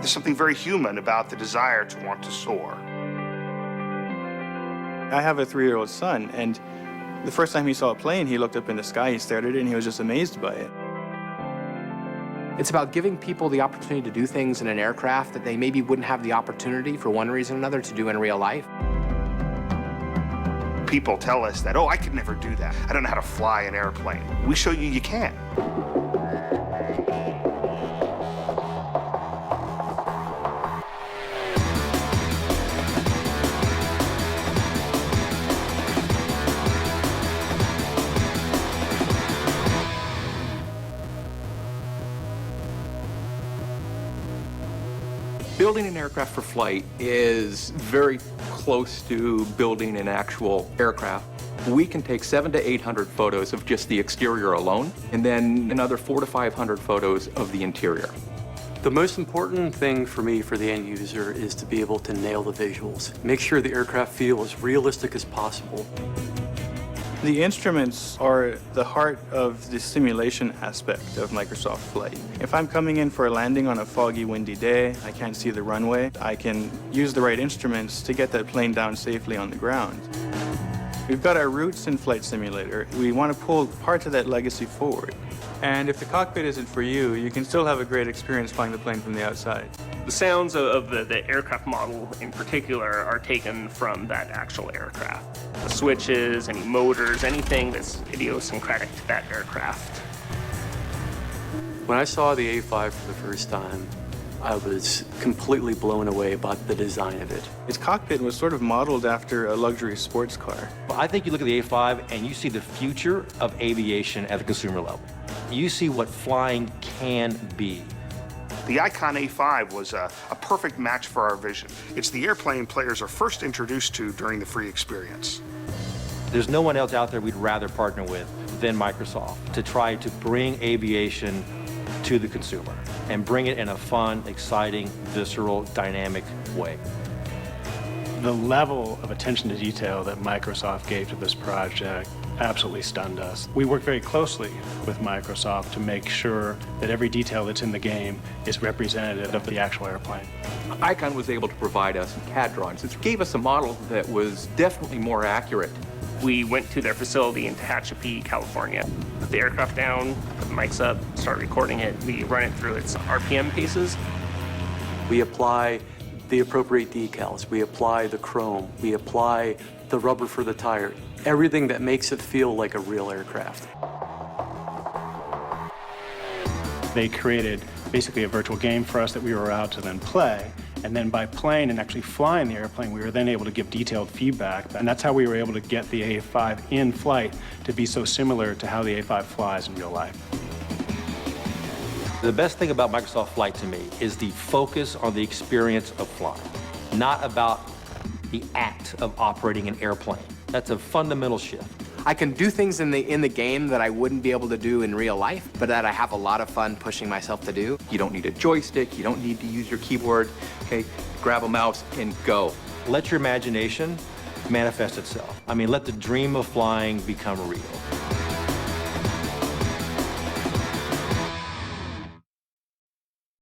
There's something very human about the desire to want to soar. I have a 3-year-old son, and the first time he saw a plane, he looked up in the sky, he stared at it, and he was just amazed by it. It's about giving people the opportunity to do things in an aircraft that they maybe wouldn't have the opportunity, for one reason or another, to do in real life. People tell us that, oh, I could never do that. I don't know how to fly an airplane. We show you can. Building an aircraft for flight is very close to building an actual aircraft. We can take 700 to 800 photos of just the exterior alone, and then another 400 to 500 photos of the interior. The most important thing for me, for the end user, is to be able to nail the visuals. Make sure the aircraft feels as realistic as possible. The instruments are the heart of the simulation aspect of Microsoft Flight. If I'm coming in for a landing on a foggy, windy day, I can't see the runway, I can use the right instruments to get that plane down safely on the ground. We've got our roots in Flight Simulator. We want to pull parts of that legacy forward. And if the cockpit isn't for you, you can still have a great experience flying the plane from the outside. The sounds of the aircraft model in particular are taken from that actual aircraft. The switches, any motors, anything that's idiosyncratic to that aircraft. When I saw the A5 for the first time, I was completely blown away by the design of it. Its cockpit was sort of modeled after a luxury sports car. I think you look at the A5 and you see the future of aviation at the consumer level. You see what flying can be. The Icon A5 was a perfect match for our vision. It's the airplane players are first introduced to during the free experience. There's no one else out there we'd rather partner with than Microsoft to try to bring aviation to the consumer and bring it in a fun, exciting, visceral, dynamic way. The level of attention to detail that Microsoft gave to this project absolutely stunned us. We work very closely with Microsoft to make sure that every detail that's in the game is representative of the actual airplane. Icon was able to provide us CAD drawings. It gave us a model that was definitely more accurate. We went to their facility in Tehachapi, California. Put the aircraft down, put the mics up, start recording it. We run it through its RPM paces. We apply the appropriate decals, we apply the chrome, we apply the rubber for the tire, everything that makes it feel like a real aircraft. They created basically a virtual game for us that we were allowed to then play. And then by playing and actually flying the airplane, we were then able to give detailed feedback. And that's how we were able to get the A5 in flight to be so similar to how the A5 flies in real life. The best thing about Microsoft Flight to me is the focus on the experience of flying, not about the act of operating an airplane. That's a fundamental shift. I can do things in the game that I wouldn't be able to do in real life, but that I have a lot of fun pushing myself to do. You don't need a joystick, you don't need to use your keyboard, okay? Grab a mouse and go. Let your imagination manifest itself. I mean, let the dream of flying become real.